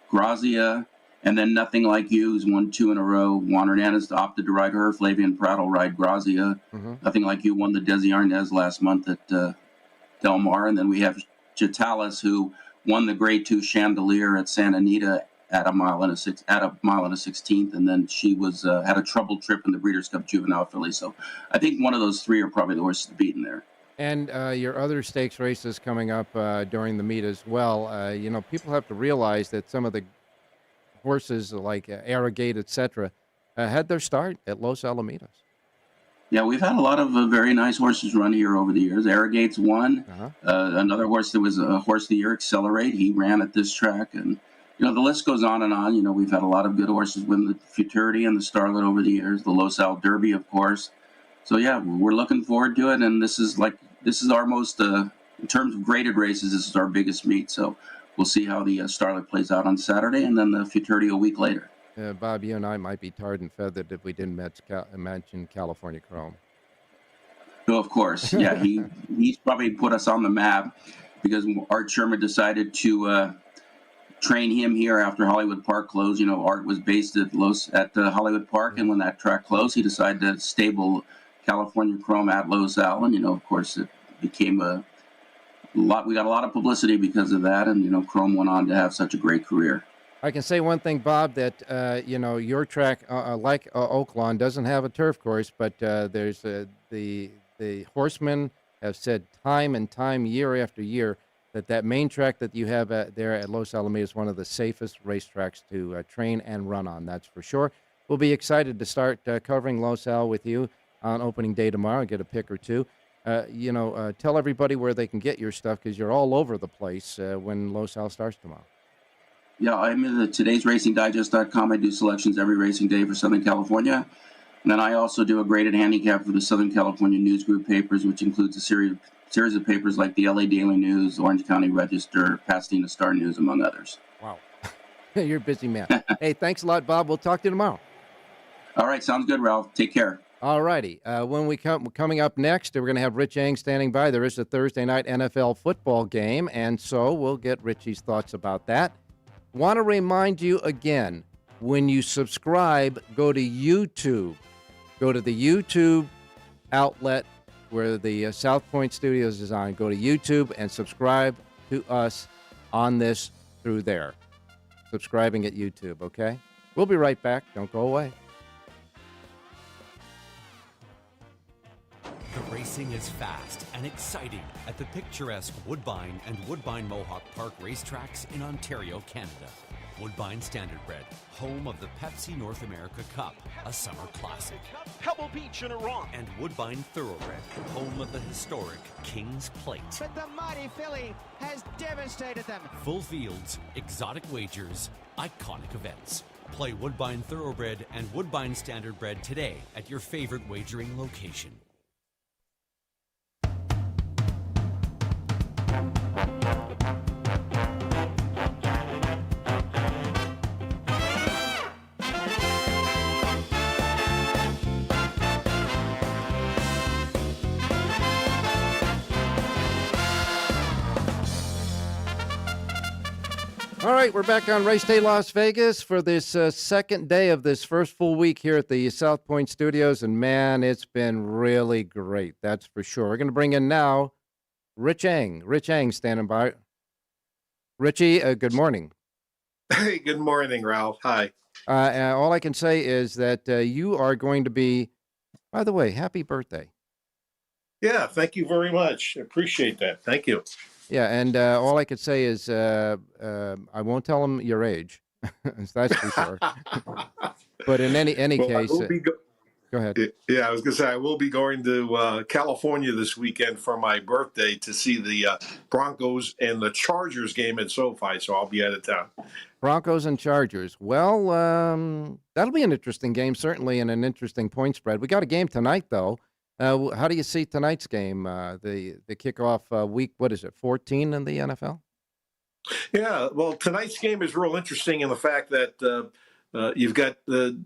Grazia, and then Nothing Like You, who's won 2 in a row. Juan Hernandez opted to ride her. Flavian Pratt will ride Grazia. Nothing Like You won the Desi Arnaz last month at Del Mar. And then we have Chitalis, who won the Grade 2 Chandelier at Santa Anita at a mile and a 16th, and then she was had a troubled trip in the Breeders' Cup Juvenile Filly. So I think one of those 3 are probably the horses to beat in there. And your other stakes races coming up during the meet as well. People have to realize that some of the horses like Arrogate, etc., had their start at Los Alamitos. Yeah, we've had a lot of very nice horses run here over the years. Arrogate's won. Another horse that was a horse of the year, Accelerate, he ran at this track, and the list goes on and on. We've had a lot of good horses win the Futurity and the Starlet over the years, the Los Al Derby, of course. So, yeah, we're looking forward to it. And this is our most, in terms of graded races, this is our biggest meet. So we'll see how the Starlet plays out on Saturday and then the Futurity a week later. Bob, you and I might be tarred and feathered if we didn't mention California Chrome. Oh, of course. Yeah, he's probably put us on the map because Art Sherman decided to train him here after Hollywood Park closed. Art was based at Hollywood Park, and when that track closed, he decided to stable California Chrome at Los Al, and of course, it became a lot. We got a lot of publicity because of that, and Chrome went on to have such a great career. I can say one thing, Bob, that your track, like Oaklawn, doesn't have a turf course, but there's the horsemen have said time and time, year after year, that main track that you have there at Los Alamitos is one of the safest racetracks to train and run on, that's for sure. We'll be excited to start covering Los Al with you on opening day tomorrow, get a pick or two. Tell everybody where they can get your stuff because you're all over the place when Los Al starts tomorrow. Yeah, I'm in the todaysracingdigest.com. I do selections every racing day for Southern California. And then I also do a graded handicap for the Southern California News Group papers, which includes a series of papers like the LA Daily News, Orange County Register, Pasadena Star News, among others. Wow. You're a busy man. Hey, thanks a lot, Bob. We'll talk to you tomorrow. All right. Sounds good, Ralph. Take care. All righty. When coming up next, we're going to have Rich Yang standing by. There is a Thursday night NFL football game, and so we'll get Richie's thoughts about that. Want to remind you again, when you subscribe, go to YouTube. Go to the YouTube outlet where the South Point Studios is on. Go to YouTube and subscribe to us on this through there. Subscribing at YouTube, okay? We'll be right back. Don't go away. The Racing Racing is fast and exciting at the picturesque Woodbine and Woodbine Mohawk Park racetracks in Ontario, Canada. Woodbine Standardbred, home of the Pepsi North America Cup, a summer classic. Pebble Beach in Iran. And Woodbine Thoroughbred, home of the historic King's Plate. But the mighty filly has devastated them. Full fields, exotic wagers, iconic events. Play Woodbine Thoroughbred and Woodbine Standardbred today at your favorite wagering location. All right, we're back on Race Day Las Vegas for this second day of this first full week here at the South Point Studios, and man, it's been really great, that's for sure. We're going to bring in now Rich Eng. Rich Eng standing by. Richie, good morning. Hey, good morning, Ralph. Hi. And all I can say is that you are going to be, by the way, happy birthday. Yeah, thank you very much. Appreciate that. Thank you. Yeah, and all I could say is I won't tell him your age. That's for sure. But in any case, go ahead. Yeah, I was going to say I will be going to California this weekend for my birthday to see the Broncos and the Chargers game at SoFi, so I'll be out of town. Broncos and Chargers. Well, that'll be an interesting game, certainly, and an interesting point spread. We got a game tonight, though. How do you see tonight's game, the kickoff week, what is it, 14 in the NFL? Yeah, well, tonight's game is real interesting in the fact that you've got the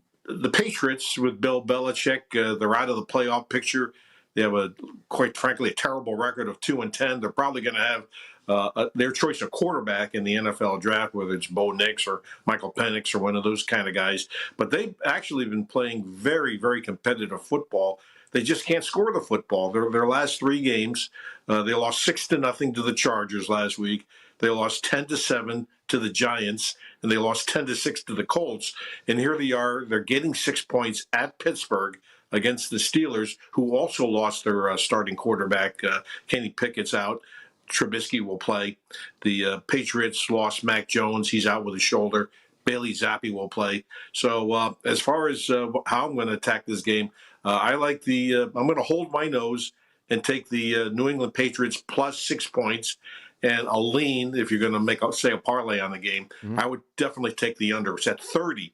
Patriots with Bill Belichick. They're out of the playoff picture. They have, quite frankly, a terrible record of 2-10. They're probably going to have their choice of quarterback in the NFL draft, whether it's Bo Nix or Michael Penix or one of those kind of guys. But they've actually been playing very, very competitive football. They just can't score the football. Their last three games, they lost 6-0 to the Chargers last week. They lost 10-7 to the Giants, and they lost 10-6 to the Colts. And here they are. They're getting 6 points at Pittsburgh against the Steelers, who also lost their starting quarterback. Kenny Pickett's out. Trubisky will play. The Patriots lost Mac Jones. He's out with a shoulder. Bailey Zappi will play. So as far as how I'm going to attack this game, I like I'm going to hold my nose and take the New England Patriots plus 6 points. And I'll lean, if you're going to make, say, a parlay on the game, I would definitely take the under. It's at 30.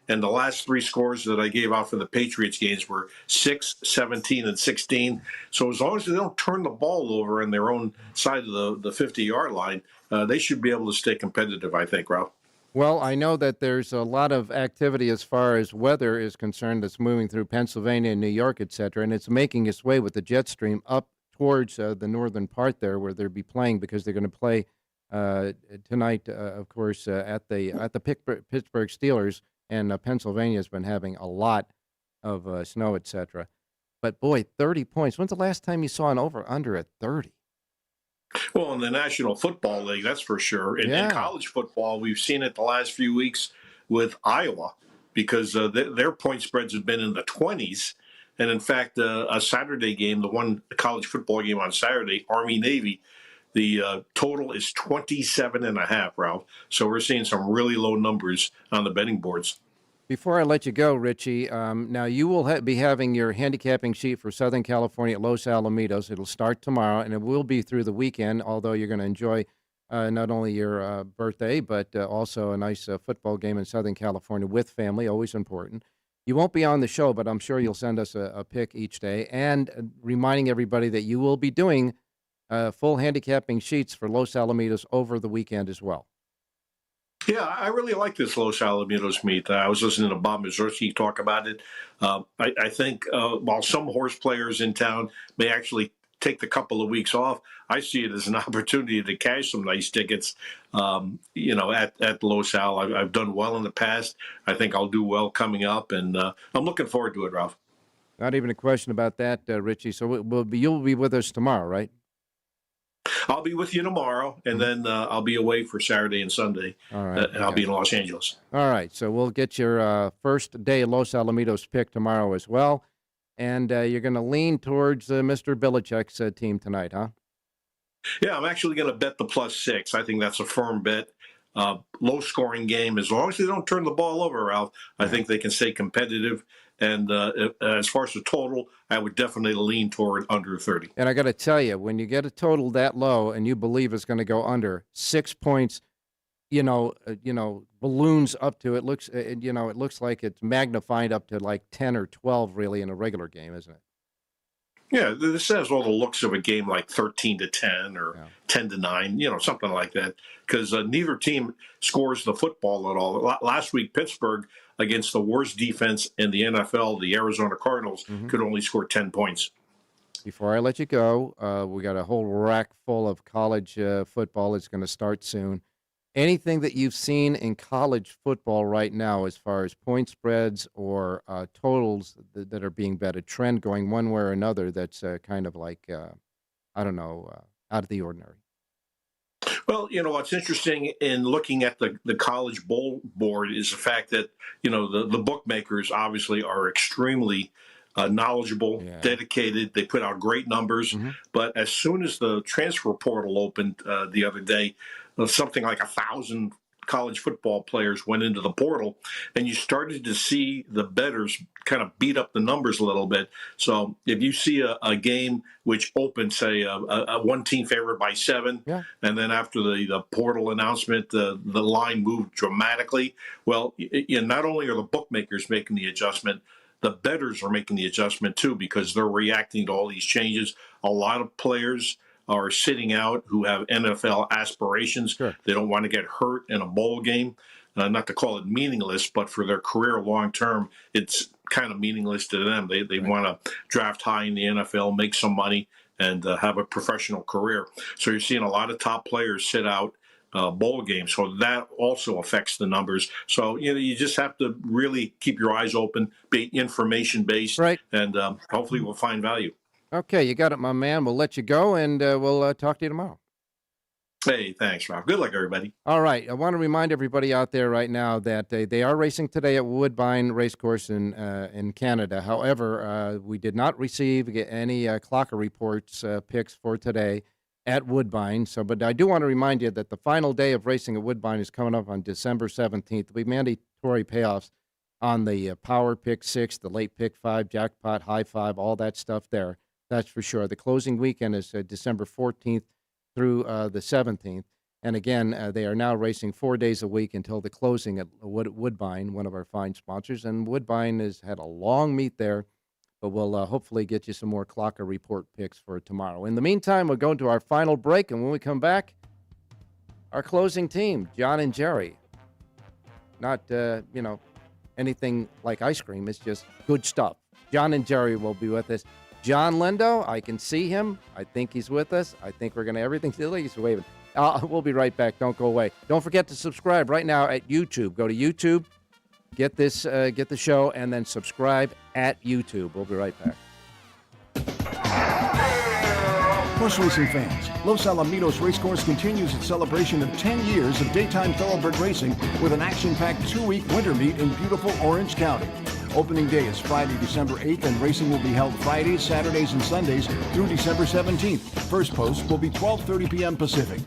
And the last three scores that I gave out for the Patriots games were 6, 17, and 16. So as long as they don't turn the ball over on their own side of the 50-yard line, they should be able to stay competitive, I think, Ralph. Well, I know that there's a lot of activity as far as weather is concerned that's moving through Pennsylvania and New York, et cetera, and it's making its way with the jet stream up towards the northern part there where they'll be playing, because they're going to play tonight, of course, at the Pittsburgh Steelers, and Pennsylvania has been having a lot of snow, et cetera. But, boy, 30 points. When's the last time you saw an over-under at 30? Well, in the National Football League, that's for sure. In college football, we've seen it the last few weeks with Iowa, because their point spreads have been in the 20s. And, in fact, a Saturday game, the one college football game on Saturday, Army-Navy, the total is 27.5, Ralph. So we're seeing some really low numbers on the betting boards. Before I let you go, Richie, now you will be having your handicapping sheet for Southern California at Los Alamitos. It'll start tomorrow, and it will be through the weekend, although you're going to enjoy not only your birthday, but also a nice football game in Southern California with family, always important. You won't be on the show, but I'm sure you'll send us a pick each day, and reminding everybody that you will be doing full handicapping sheets for Los Alamitos over the weekend as well. Yeah, I really like this Los Alamitos meet. I was listening to Bob Mazurski talk about it. I think while some horse players in town may actually take the couple of weeks off, I see it as an opportunity to cash some nice tickets, at Los Al. I've done well in the past. I think I'll do well coming up, and I'm looking forward to it, Ralph. Not even a question about that, Richie. So you'll be with us tomorrow, right? I'll be with you tomorrow, and then I'll be away for Saturday and Sunday. All right. And I'll be in Los Angeles. All right. So we'll get your first day Los Alamitos pick tomorrow as well. and you're going to lean towards Mr. Belichick's team tonight, huh? Yeah, I'm actually going to bet the +6. I think that's a firm bet. Low-scoring game. As long as they don't turn the ball over, Ralph, I think they can stay competitive. And as far as the total, I would definitely lean toward under 30. And I got to tell you, when you get a total that low and you believe it's going to go under 6 points, balloons up to it looks, it looks like it's magnified up to like 10 or 12 really in a regular game, isn't it? Yeah, this has all the looks of a game like 13-10 or 10-9, something like that. Because neither team scores the football at all. Last week, Pittsburgh, against the worst defense in the NFL, the Arizona Cardinals, could only score 10 points. Before I let you go, we got a whole rack full of college football. It's going to start soon. Anything that you've seen in college football right now as far as point spreads or totals that are being bet, a trend going one way or another that's kind of like, out of the ordinary? Well, what's interesting in looking at the college bowl board is the fact that, the bookmakers obviously are extremely knowledgeable, dedicated. They put out great numbers. But as soon as the transfer portal opened the other day, something like 1,000 college football players went into the portal, and you started to see the bettors kind of beat up the numbers a little bit. So if you see a game which opened, say, a one team favored by 7, and then after the portal announcement, the line moved dramatically, well, not only are the bookmakers making the adjustment, the bettors are making the adjustment too, because they're reacting to all these changes. A lot of players are sitting out who have NFL aspirations. They don't want to get hurt in a bowl game. Not to call it meaningless, but for their career long term, it's kind of meaningless to them. They want to draft high in the NFL, make some money, and have a professional career. So you're seeing a lot of top players sit out bowl games. So that also affects the numbers. So, you just have to really keep your eyes open, be information-based, and hopefully we'll find value. Okay, you got it, my man. We'll let you go, and we'll talk to you tomorrow. Hey, thanks, Ralph. Good luck, everybody. All right. I want to remind everybody out there right now that they are racing today at Woodbine Racecourse in Canada. However, we did not receive any clocker reports picks for today at Woodbine. But I do want to remind you that the final day of racing at Woodbine is coming up on December 17th. There'll be mandatory payoffs on the Power Pick 6, the Late Pick 5, Jackpot, High 5, all that stuff there. That's for sure. The closing weekend is December 14th through the 17th. And again, they are now racing 4 days a week until the closing at Woodbine, one of our fine sponsors. And Woodbine has had a long meet there, but we'll hopefully get you some more clocker report picks for tomorrow. In the meantime, we'll go into our final break. And when we come back, our closing team, John and Jerry. Not, anything like ice cream. It's just good stuff. John and Jerry will be with us. John Lindo, I can see him. I think he's with us. I think we're going to everything. He's waving. We'll be right back. Don't go away. Don't forget to subscribe right now at YouTube. Go to YouTube, get the show, and then subscribe at YouTube. We'll be right back. Horse racing fans, Los Alamitos Racecourse continues its celebration of 10 years of daytime thoroughbred racing with an action-packed 2-week winter meet in beautiful Orange County. Opening day is Friday, December 8th, and racing will be held Fridays, Saturdays, and Sundays through December 17th. First post will be 12:30 p.m. Pacific.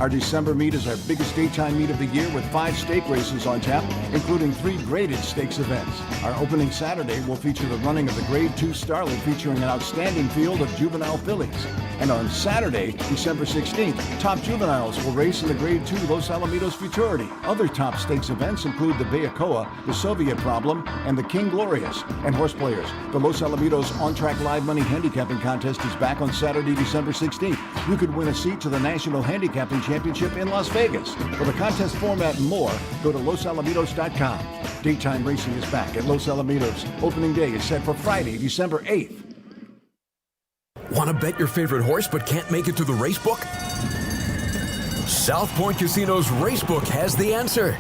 Our December meet is our biggest daytime meet of the year with 5 stake races on tap, including 3 graded stakes events. Our opening Saturday will feature the running of the Grade 2 Starlet, featuring an outstanding field of juvenile fillies. And on Saturday, December 16th, top juveniles will race in the Grade 2 Los Alamitos Futurity. Other top stakes events include the Bayacoa, the Soviet Problem, and the King Glorious. And horse players, the Los Alamitos On-Track Live Money Handicapping Contest is back on Saturday, December 16th. You could win a seat to the National Handicapping Championship in Las Vegas. For the contest format and more, go to losalamitos.com. Daytime racing is back at Los Alamitos. Opening day is set for Friday, December 8th. Want to bet your favorite horse but can't make it to the racebook? South Point Casino's Racebook has the answer.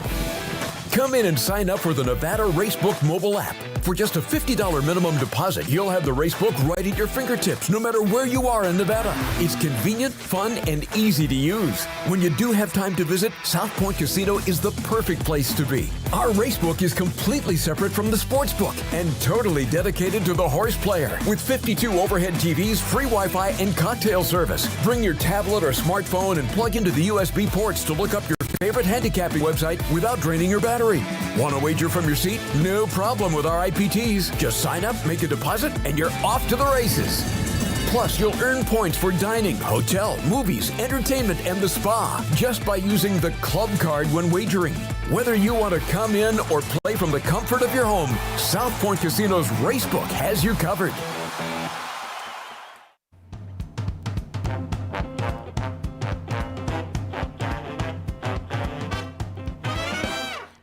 Come in and sign up for the Nevada Racebook mobile app. For just a $50 minimum deposit, you'll have the racebook right at your fingertips, no matter where you are in Nevada. It's convenient, fun, and easy to use. When you do have time to visit, South Point Casino is the perfect place to be. Our racebook is completely separate from the sportsbook and totally dedicated to the horse player. With 52 overhead TVs, free Wi-Fi, and cocktail service. Bring your tablet or smartphone and plug into the USB ports to look up your favorite handicapping website without draining your battery. Want to wager from your seat? No problem with our IPTs. Just sign up, make a deposit, and you're off to the races. Plus, you'll earn points for dining, hotel, movies, entertainment, and the spa just by using the club card when wagering. Whether you want to come in or play from the comfort of your home, South Point Casino's Racebook has you covered.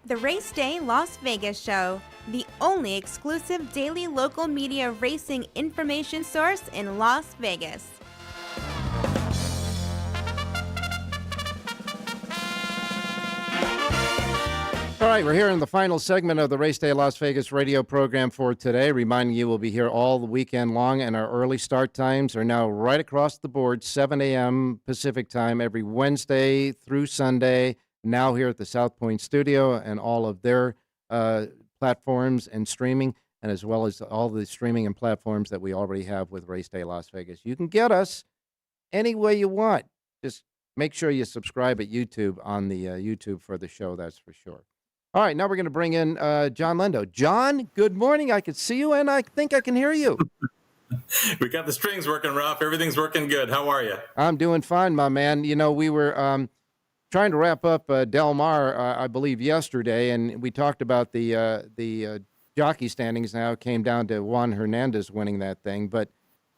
The Race Day Las Vegas Show, the only exclusive daily local media racing information source in Las Vegas. All right, we're here in the final segment of the Race Day Las Vegas radio program for today. Reminding you, we'll be here all the weekend long, and our early start times are now right across the board, 7 a.m. Pacific time every Wednesday through Sunday. Now here at the South Point studio and all of their platforms and streaming, and as well as all the streaming and platforms that we already have with Race Day Las Vegas. You can get us any way you want. Just make sure you subscribe at YouTube on the YouTube for the show, that's for sure. All right, now we're going to bring in John Lendo. John, good morning. I can see you, and I think I can hear you. We got the strings working, Ralph. Everything's working good. How are you? I'm doing fine, my man. You know, we were trying to wrap up Del Mar, I believe, yesterday, and we talked about the jockey standings. Now it came down to Juan Hernandez winning that thing. But,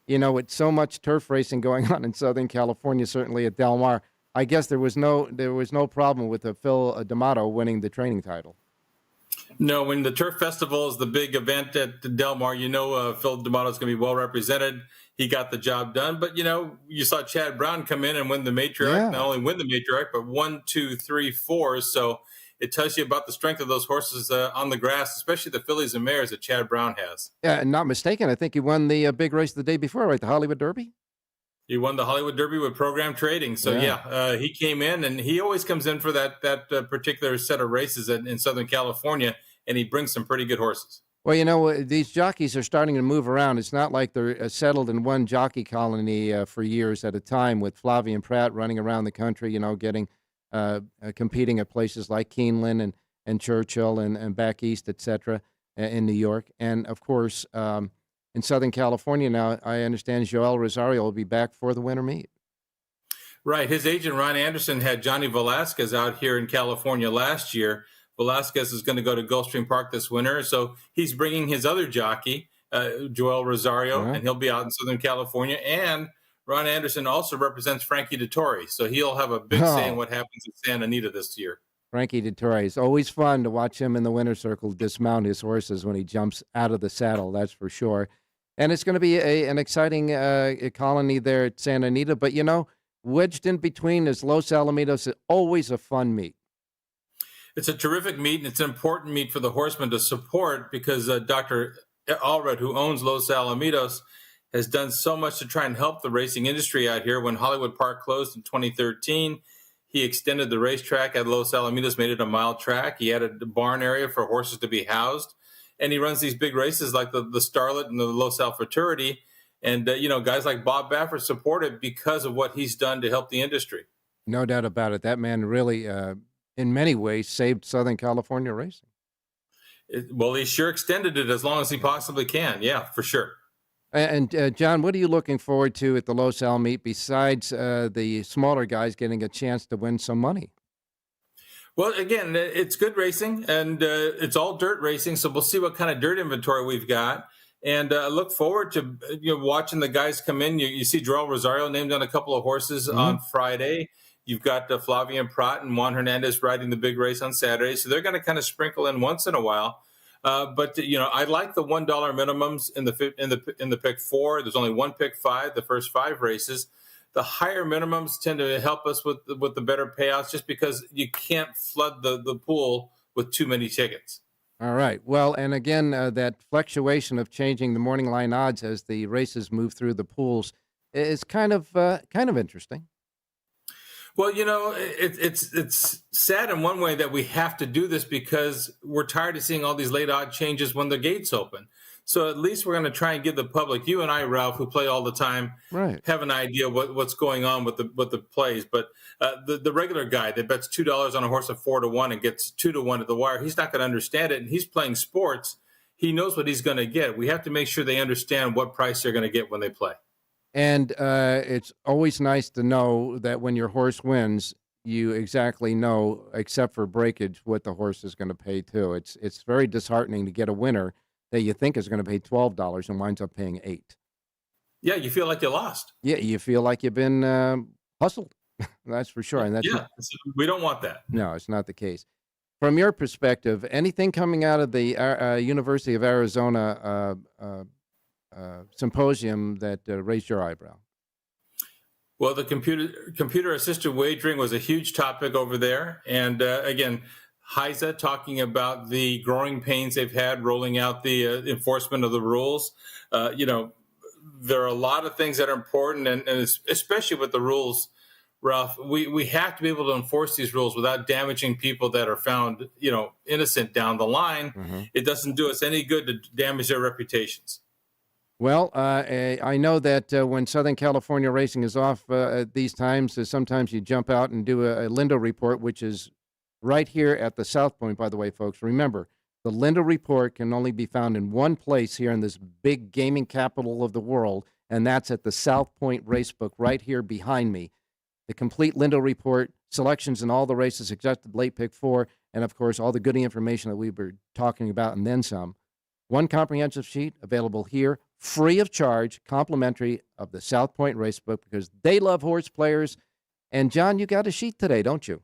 you know, with so much turf racing going on in Southern California, certainly at Del Mar, I guess there was no problem with Phil D'Amato winning the training title. No, when the Turf Festival is the big event at Del Mar, you know Phil D'Amato is going to be well represented. He got the job done. But, you know, you saw Chad Brown come in and win the matriarch. Yeah. Not only win the matriarch, but 1, 2, 3, 4. So it tells you about the strength of those horses on the grass, especially the fillies and mares that Chad Brown has. Yeah, and not mistaken, I think he won the big race the day before, right? The Hollywood Derby? He won the Hollywood Derby with program trading. So, he came in, and he always comes in for that particular set of races in Southern California, and he brings some pretty good horses. Well, you know, these jockeys are starting to move around. It's not like they're settled in one jockey colony for years at a time, with Flavien Prat running around the country, you know, getting competing at places like Keeneland and Churchill and back east, et cetera, in New York. And, of course, in Southern California now, I understand Joel Rosario will be back for the winter meet. Right. His agent, Ron Anderson, had Johnny Velasquez out here in California last year. Velasquez is going to go to Gulfstream Park this winter, so he's bringing his other jockey, Joel Rosario, and he'll be out in Southern California. And Ron Anderson also represents Frankie Dettori, so he'll have a big say in what happens at Santa Anita this year. Frankie Dettori. It's always fun to watch him in the winter circle dismount his horses when he jumps out of the saddle, that's for sure. And it's going to be an exciting colony there at Santa Anita. But, you know, wedged in between is Los Alamitos. It's always a fun meet. It's a terrific meet, and it's an important meet for the horsemen to support because Dr. Allred, who owns Los Alamitos, has done so much to try and help the racing industry out here. When Hollywood Park closed in 2013, he extended the racetrack at Los Alamitos, made it a mile track. He added the barn area for horses to be housed. And he runs these big races like the Starlet and the Los Al Futurity. And, you know, guys like Bob Baffert support it because of what he's done to help the industry. No doubt about it. That man really, in many ways, saved Southern California racing. Well, he sure extended it as long as he possibly can. Yeah, for sure. And John, what are you looking forward to at the Los Al meet besides the smaller guys getting a chance to win some money? Well, again, it's good racing, and it's all dirt racing, so we'll see what kind of dirt inventory we've got. And look forward to watching the guys come in. You see Joel Rosario named on a couple of horses on Friday. You've got Flavien Prat and Juan Hernandez riding the big race on Saturday, so they're going to kind of sprinkle in once in a while. But you know, I like the $1 minimums in the pick 4. There's only one pick 5, the first 5 races. The higher minimums tend to help us with the better payouts, just because you can't flood the pool with too many tickets. All right. Well, and again, that fluctuation of changing the morning line odds as the races move through the pools is kind of interesting. Well, it's sad in one way that we have to do this because we're tired of seeing all these late odd changes when the gates open. So at least we're going to try and give the public, you and I, Ralph, who play all the time, have an idea what's going on with the plays. But the regular guy that bets $2 on a horse of 4-1 and gets 2-1 at the wire, he's not going to understand it. And he's playing sports. He knows what he's going to get. We have to make sure they understand what price they're going to get when they play. And it's always nice to know that when your horse wins, you exactly know, except for breakage, what the horse is going to pay too. It's very disheartening to get a winner that you think is going to pay $12 and winds up paying $8. Yeah, you feel like you lost. Yeah, you feel like you've been hustled. That's for sure. And we don't want that. No, it's not the case. From your perspective, anything coming out of the University of Arizona symposium that raised your eyebrow? Well, the computer-assisted wagering was a huge topic over there. And again, HISA talking about the growing pains they've had rolling out the enforcement of the rules. There are a lot of things that are important, and especially with the rules, Ralph, we have to be able to enforce these rules without damaging people that are found, innocent down the line. Mm-hmm. It doesn't do us any good to damage their reputations. Well, I know that when Southern California racing is off at these times, sometimes you jump out and do a Lindo report, which is right here at the South Point, by the way, folks. Remember, the Lindo report can only be found in one place here in this big gaming capital of the world, and that's at the South Point Racebook right here behind me. The complete Lindo report, selections in all the races except the late pick 4, and, of course, all the good information that we were talking about and then some. One comprehensive sheet available here, free of charge, complimentary of the South Point Racebook, because they love horse players. And, John, you got a sheet today, don't you?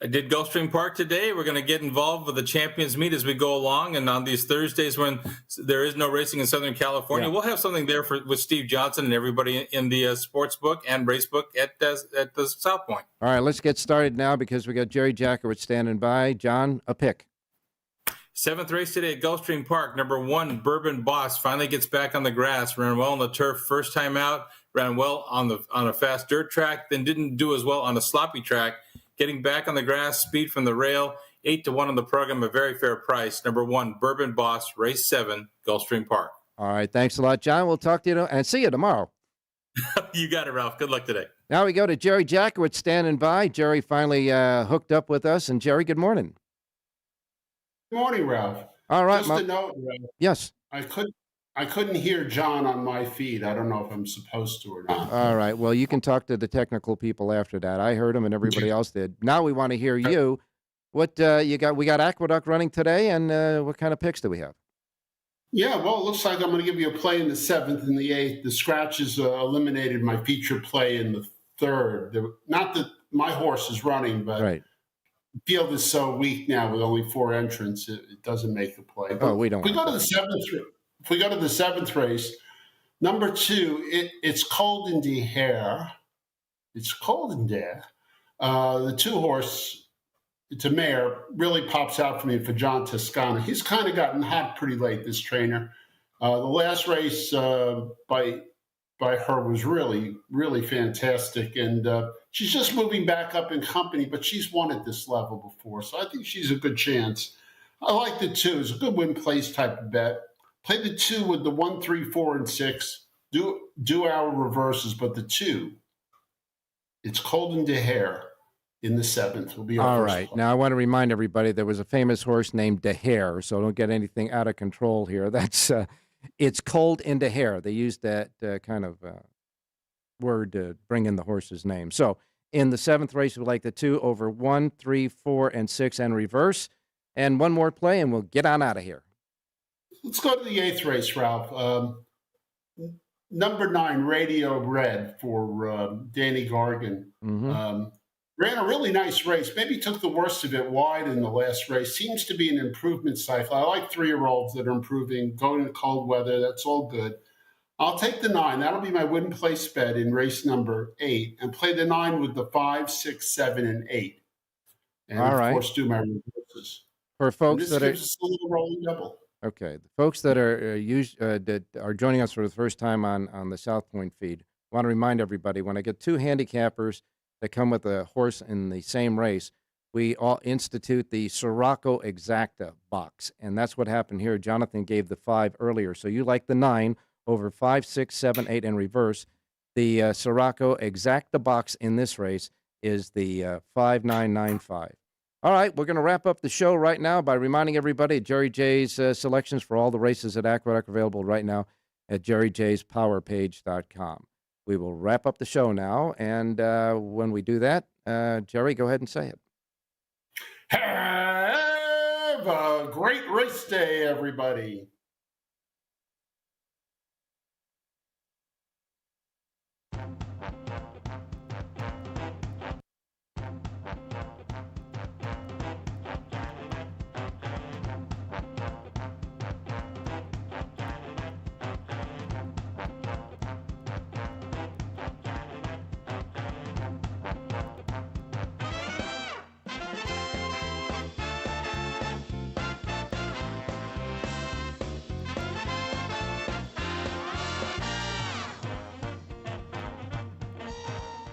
I did Gulfstream Park today. We're going to get involved with the Champions Meet as we go along. And on these Thursdays when there is no racing in Southern California, we'll have something there with Steve Johnson and everybody in the sports book and race book at the South Point. All right, let's get started now because we got Jerry Jackowitz standing by. John, a pick. 7th race today at Gulfstream Park. Number 1, Bourbon Boss finally gets back on the grass. Ran well on the turf first time out. Ran well on a fast dirt track. Then didn't do as well on a sloppy track. Getting back on the grass, speed from the rail. 8-1 on the program, a very fair price. Number 1, Bourbon Boss, race 7, Gulfstream Park. All right, thanks a lot, John. We'll talk to you and see you tomorrow. You got it, Ralph. Good luck today. Now we go to Jerry Jackowitz standing by. Jerry finally hooked up with us. And Jerry, good morning. Good morning, Ralph. All right. Just a note, Ralph. Yes. I couldn't hear John on my feed. I don't know if I'm supposed to or not. All right. Well, you can talk to the technical people after that. I heard him and everybody else did. Now we want to hear you. What you got? We got Aqueduct running today, and what kind of picks do we have? Yeah, well, it looks like I'm going to give you a play in the 7th and the 8th. The scratches eliminated my feature play in the 3rd. Not that my horse is running, but right. The field is so weak now with only 4 entrants, it doesn't make the play. But we don't. If we go to the 7th race, number 2, it's cold in the hair. It's cold in there. The 2 horse, it's a mare, really pops out for me for John Toscano. He's kind of gotten hot pretty late, this trainer. The last race by her was really, really fantastic. And she's just moving back up in company, but she's won at this level before. So I think she's a good chance. I like the 2. It's a good win place type of bet. Play the 2 with the 1, 3, 4, and 6. Do our reverses, but the 2, it's cold in the hair in the 7th. Will be our all first right. play. Now I want to remind everybody there was a famous horse named Dehair, so don't get anything out of control here. That's it's cold in the hair. They used that kind of word to bring in the horse's name. So in the 7th race, we like the 2 over 1, 3, 4, and 6 and reverse. And one more play, and we'll get on out of here. Let's go to the 8th race, Ralph. Number 9, Radio Red for Danny Gargan. Mm-hmm. Ran a really nice race. Maybe took the worst of it wide in the last race. Seems to be an improvement cycle. I like 3-year-olds that are improving, going to cold weather. That's all good. I'll take the 9. That'll be my win place bet in race number 8, and play the 9 with the 5, 6, 7, and 8. and All of right. course do my reverses. For And folks this that gives are us a little rolling double. okay, the folks that are that are joining us for the first time on the South Point feed, I want to remind everybody when I get two handicappers that come with a horse in the same race, we all institute the Siraco Exacta box, and that's what happened here. Jonathan gave the 5 earlier, so you like the 9 over 5, 6, 7, 8 in reverse. The Siraco Exacta box in this race is the 5995. All right, we're going to wrap up the show right now by reminding everybody Jerry J's selections for all the races at Aqueduct available right now at jerryjspowerpage.com. We will wrap up the show now, and when we do that, Jerry, go ahead and say it. Have a great race day, everybody.